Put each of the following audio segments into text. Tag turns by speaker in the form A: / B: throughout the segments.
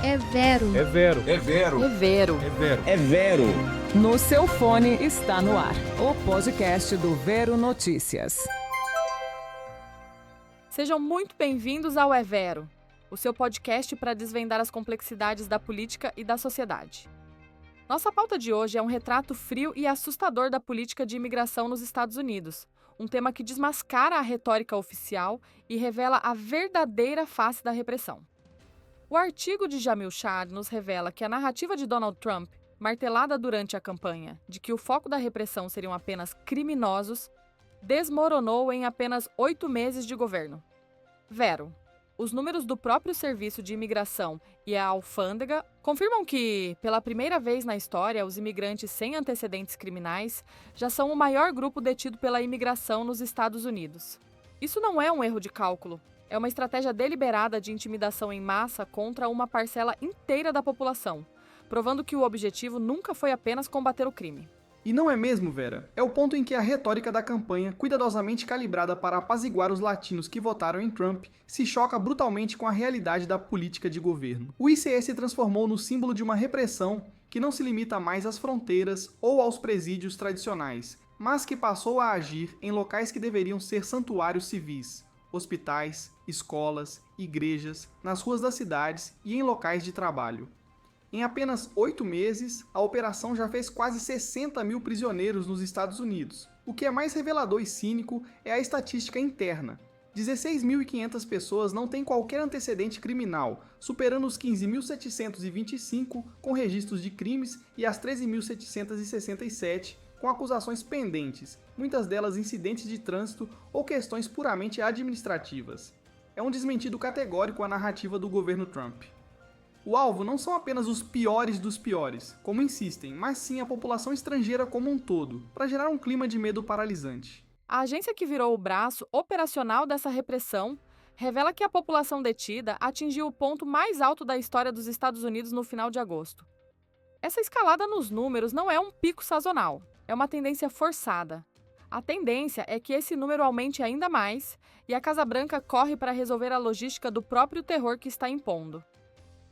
A: É Vero.
B: É Vero.
C: É Vero.
D: É Vero.
B: É Vero.
C: É Vero.
D: No seu fone está no ar o podcast do Vero Notícias.
E: Sejam muito bem-vindos ao É Vero, o seu podcast para desvendar as complexidades da política e da sociedade. Nossa pauta de hoje é um retrato frio e assustador da política de imigração nos Estados Unidos, um tema que desmascara a retórica oficial e revela a verdadeira face da repressão. O artigo de Jamil Chad nos revela que a narrativa de Donald Trump, martelada durante a campanha, de que o foco da repressão seriam apenas criminosos, desmoronou em apenas 8 meses de governo. Vero, os números do próprio Serviço de Imigração e a Alfândega confirmam que, pela primeira vez na história, os imigrantes sem antecedentes criminais já são o maior grupo detido pela imigração nos Estados Unidos. Isso não é um erro de cálculo. É uma estratégia deliberada de intimidação em massa contra uma parcela inteira da população, provando que o objetivo nunca foi apenas combater o crime.
F: E não é mesmo, Vera? É o ponto em que a retórica da campanha, cuidadosamente calibrada para apaziguar os latinos que votaram em Trump, se choca brutalmente com a realidade da política de governo. O ICE se transformou no símbolo de uma repressão que não se limita mais às fronteiras ou aos presídios tradicionais, mas que passou a agir em locais que deveriam ser santuários civis. Hospitais, escolas, igrejas, nas ruas das cidades e em locais de trabalho. Em apenas 8 meses, a operação já fez quase 60 mil prisioneiros nos Estados Unidos. O que é mais revelador e cínico é a estatística interna. 16.500 pessoas não têm qualquer antecedente criminal, superando os 15.725 com registros de crimes e as 13.767 com acusações pendentes, muitas delas incidentes de trânsito ou questões puramente administrativas. É um desmentido categórico à narrativa do governo Trump. O alvo não são apenas os piores dos piores, como insistem, mas sim a população estrangeira como um todo, para gerar um clima de medo paralisante.
E: A agência que virou o braço operacional dessa repressão revela que a população detida atingiu o ponto mais alto da história dos Estados Unidos no final de agosto. Essa escalada nos números não é um pico sazonal, é uma tendência forçada. A tendência é que esse número aumente ainda mais e a Casa Branca corre para resolver a logística do próprio terror que está impondo.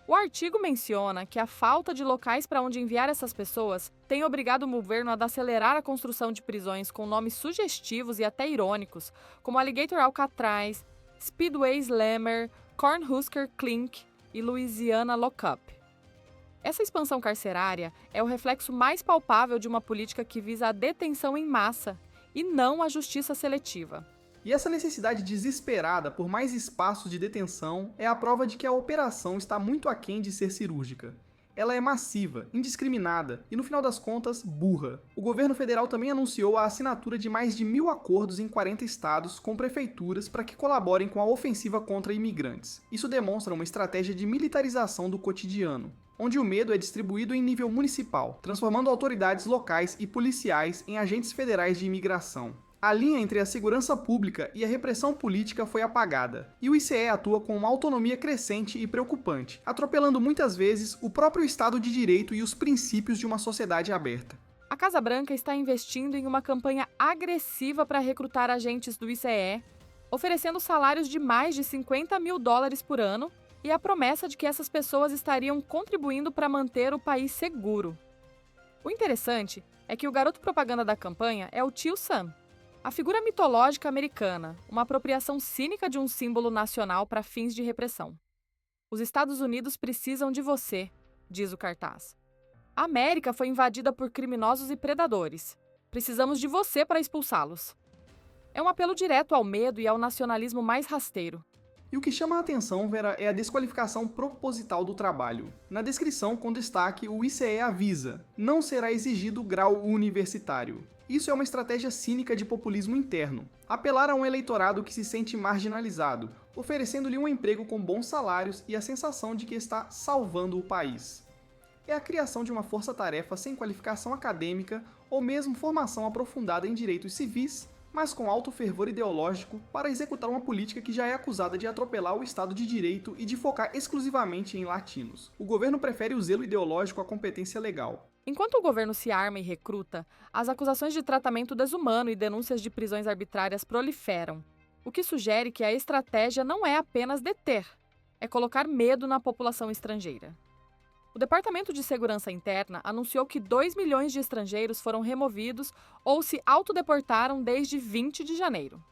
E: O artigo menciona que a falta de locais para onde enviar essas pessoas tem obrigado o governo a acelerar a construção de prisões com nomes sugestivos e até irônicos, como Alligator Alcatraz, Speedway Slammer, Cornhusker Clink e Louisiana Lockup. Essa expansão carcerária é o reflexo mais palpável de uma política que visa a detenção em massa e não a justiça seletiva.
F: E essa necessidade desesperada por mais espaços de detenção é a prova de que a operação está muito aquém de ser cirúrgica. Ela é massiva, indiscriminada e, no final das contas, burra. O governo federal também anunciou a assinatura de mais de 1.000 acordos em 40 estados com prefeituras para que colaborem com a ofensiva contra imigrantes. Isso demonstra uma estratégia de militarização do cotidiano, onde o medo é distribuído em nível municipal, transformando autoridades locais e policiais em agentes federais de imigração. A linha entre a segurança pública e a repressão política foi apagada, e o ICE atua com uma autonomia crescente e preocupante, atropelando muitas vezes o próprio Estado de Direito e os princípios de uma sociedade aberta.
E: A Casa Branca está investindo em uma campanha agressiva para recrutar agentes do ICE, oferecendo salários de mais de $50 mil por ano e a promessa de que essas pessoas estariam contribuindo para manter o país seguro. O interessante é que o garoto propaganda da campanha é o Tio Sam, a figura mitológica americana, uma apropriação cínica de um símbolo nacional para fins de repressão. Os Estados Unidos precisam de você, diz o cartaz. A América foi invadida por criminosos e predadores. Precisamos de você para expulsá-los. É um apelo direto ao medo e ao nacionalismo mais rasteiro.
F: E o que chama a atenção, Vera, é a desqualificação proposital do trabalho. Na descrição, com destaque, o ICE avisa: não será exigido grau universitário. Isso é uma estratégia cínica de populismo interno. Apelar a um eleitorado que se sente marginalizado, oferecendo-lhe um emprego com bons salários e a sensação de que está salvando o país. É a criação de uma força-tarefa sem qualificação acadêmica ou mesmo formação aprofundada em direitos civis, mas com alto fervor ideológico para executar uma política que já é acusada de atropelar o Estado de Direito e de focar exclusivamente em latinos. O governo prefere o zelo ideológico à competência legal.
E: Enquanto o governo se arma e recruta, as acusações de tratamento desumano e denúncias de prisões arbitrárias proliferam, o que sugere que a estratégia não é apenas deter, é colocar medo na população estrangeira. O Departamento de Segurança Interna anunciou que 2 milhões de estrangeiros foram removidos ou se autodeportaram desde 20 de janeiro.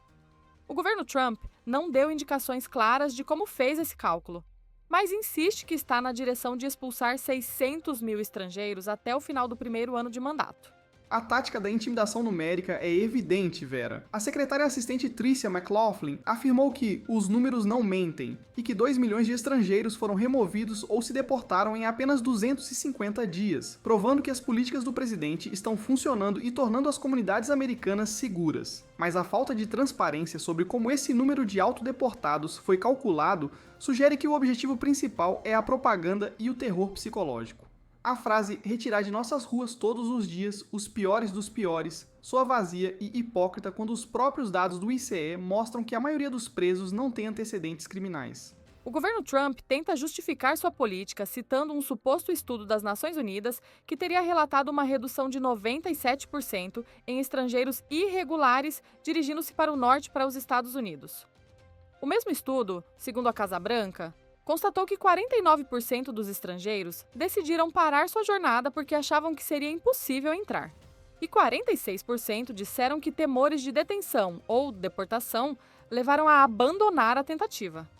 E: O governo Trump não deu indicações claras de como fez esse cálculo, mas insiste que está na direção de expulsar 600 mil estrangeiros até o final do primeiro ano de mandato.
F: A tática da intimidação numérica é evidente, Vera. A secretária assistente Tricia McLaughlin afirmou que os números não mentem e que 2 milhões de estrangeiros foram removidos ou se deportaram em apenas 250 dias, provando que as políticas do presidente estão funcionando e tornando as comunidades americanas seguras. Mas a falta de transparência sobre como esse número de autodeportados foi calculado sugere que o objetivo principal é a propaganda e o terror psicológico. A frase "retirar de nossas ruas todos os dias os piores dos piores" soa vazia e hipócrita quando os próprios dados do ICE mostram que a maioria dos presos não tem antecedentes criminais.
E: O governo Trump tenta justificar sua política citando um suposto estudo das Nações Unidas que teria relatado uma redução de 97% em estrangeiros irregulares dirigindo-se para o norte para os Estados Unidos. O mesmo estudo, segundo a Casa Branca, constatou que 49% dos estrangeiros decidiram parar sua jornada porque achavam que seria impossível entrar. E 46% disseram que temores de detenção ou deportação levaram a abandonar a tentativa.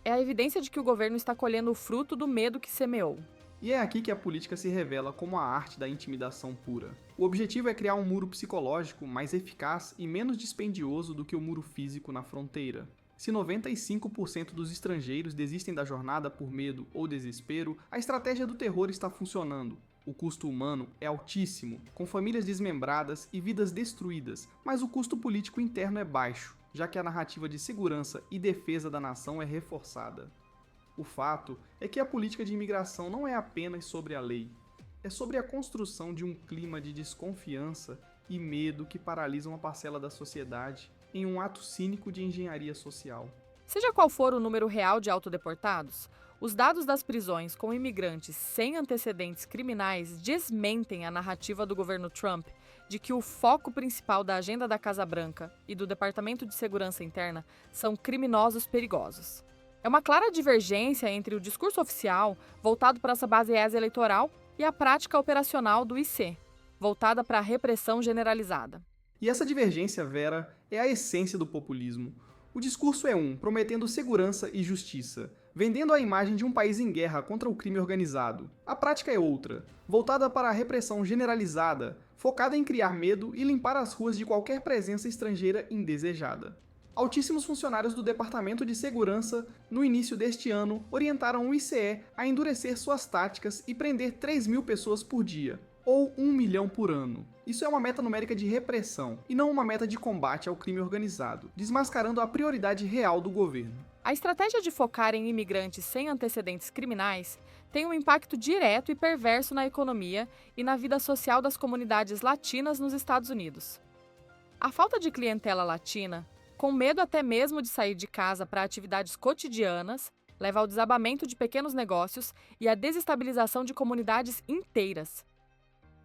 E: É a evidência de que o governo está colhendo o fruto do medo que semeou.
F: E é aqui que a política se revela como a arte da intimidação pura. O objetivo é criar um muro psicológico mais eficaz e menos dispendioso do que o muro físico na fronteira. Se 95% dos estrangeiros desistem da jornada por medo ou desespero, a estratégia do terror está funcionando. O custo humano é altíssimo, com famílias desmembradas e vidas destruídas, mas o custo político interno é baixo, já que a narrativa de segurança e defesa da nação é reforçada. O fato é que a política de imigração não é apenas sobre a lei, é sobre a construção de um clima de desconfiança e medo que paralisa uma parcela da sociedade em um ato cínico de engenharia social.
E: Seja qual for o número real de autodeportados, os dados das prisões com imigrantes sem antecedentes criminais desmentem a narrativa do governo Trump de que o foco principal da agenda da Casa Branca e do Departamento de Segurança Interna são criminosos perigosos. É uma clara divergência entre o discurso oficial, voltado para essa base eleitoral, e a prática operacional do IC, voltada para a repressão generalizada.
F: E essa divergência, Vera, é a essência do populismo. O discurso é prometendo segurança e justiça, vendendo a imagem de um país em guerra contra o crime organizado. A prática é outra, voltada para a repressão generalizada, focada em criar medo e limpar as ruas de qualquer presença estrangeira indesejada. Altíssimos funcionários do Departamento de Segurança, no início deste ano, orientaram o ICE a endurecer suas táticas e prender 3.000 pessoas por dia, ou 1 milhão por ano. Isso é uma meta numérica de repressão, e não uma meta de combate ao crime organizado, desmascarando a prioridade real do governo.
E: A estratégia de focar em imigrantes sem antecedentes criminais tem um impacto direto e perverso na economia e na vida social das comunidades latinas nos Estados Unidos. A falta de clientela latina, com medo até mesmo de sair de casa para atividades cotidianas, leva ao desabamento de pequenos negócios e à desestabilização de comunidades inteiras.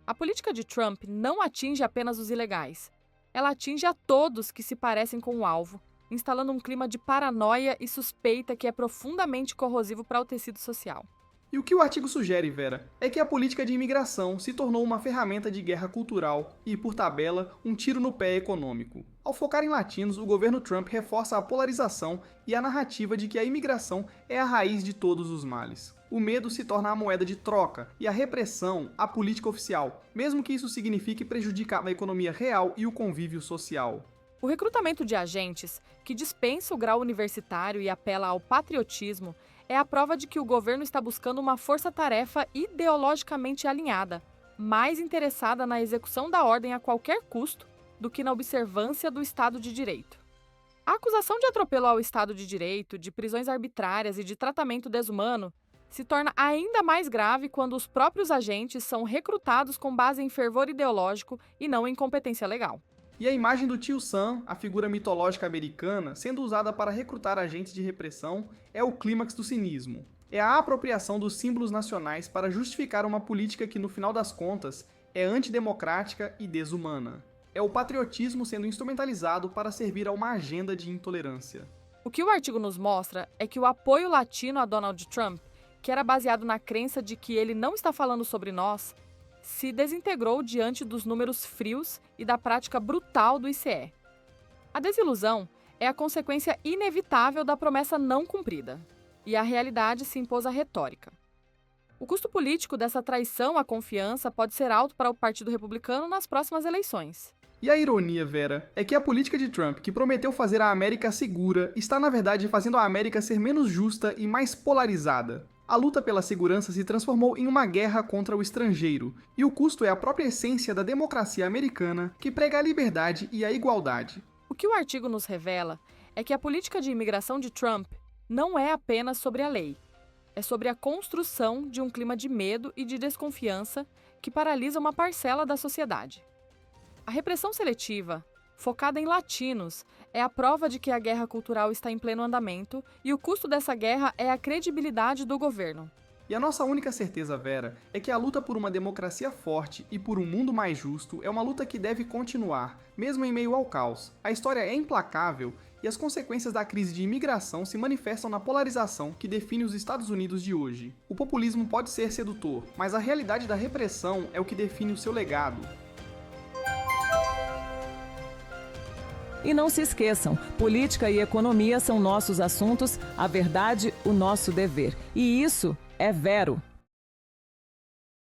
E: A política de Trump não atinge apenas os ilegais. Ela atinge a todos que se parecem com o alvo, instalando um clima de paranoia e suspeita que é profundamente corrosivo para o tecido social.
F: E o que o artigo sugere, Vera, é que a política de imigração se tornou uma ferramenta de guerra cultural e, por tabela, um tiro no pé econômico. Ao focar em latinos, o governo Trump reforça a polarização e a narrativa de que a imigração é a raiz de todos os males. O medo se torna a moeda de troca e a repressão a política oficial, mesmo que isso signifique prejudicar a economia real e o convívio social.
E: O recrutamento de agentes, que dispensa o grau universitário e apela ao patriotismo, é a prova de que o governo está buscando uma força-tarefa ideologicamente alinhada, mais interessada na execução da ordem a qualquer custo do que na observância do Estado de Direito. A acusação de atropelo ao Estado de Direito, de prisões arbitrárias e de tratamento desumano se torna ainda mais grave quando os próprios agentes são recrutados com base em fervor ideológico e não em competência legal.
F: E a imagem do Tio Sam, a figura mitológica americana, sendo usada para recrutar agentes de repressão, é o clímax do cinismo. É a apropriação dos símbolos nacionais para justificar uma política que, no final das contas, é antidemocrática e desumana. É o patriotismo sendo instrumentalizado para servir a uma agenda de intolerância.
E: O que o artigo nos mostra é que o apoio latino a Donald Trump, que era baseado na crença de que ele não está falando sobre nós, se desintegrou diante dos números frios e da prática brutal do ICE. A desilusão é a consequência inevitável da promessa não cumprida, e a realidade se impôs à retórica. O custo político dessa traição à confiança pode ser alto para o Partido Republicano nas próximas eleições.
F: E a ironia, Vera, é que a política de Trump, que prometeu fazer a América segura, está na verdade fazendo a América ser menos justa e mais polarizada. A luta pela segurança se transformou em uma guerra contra o estrangeiro, e o custo é a própria essência da democracia americana, que prega a liberdade e a igualdade.
E: O que o artigo nos revela é que a política de imigração de Trump não é apenas sobre a lei. É sobre a construção de um clima de medo e de desconfiança que paralisa uma parcela da sociedade. A repressão seletiva, focada em latinos, é a prova de que a guerra cultural está em pleno andamento e o custo dessa guerra é a credibilidade do governo.
F: E a nossa única certeza, Vera, é que a luta por uma democracia forte e por um mundo mais justo é uma luta que deve continuar, mesmo em meio ao caos. A história é implacável e as consequências da crise de imigração se manifestam na polarização que define os Estados Unidos de hoje. O populismo pode ser sedutor, mas a realidade da repressão é o que define o seu legado.
D: E não se esqueçam, política e economia são nossos assuntos, a verdade, o nosso dever. E isso é Vero.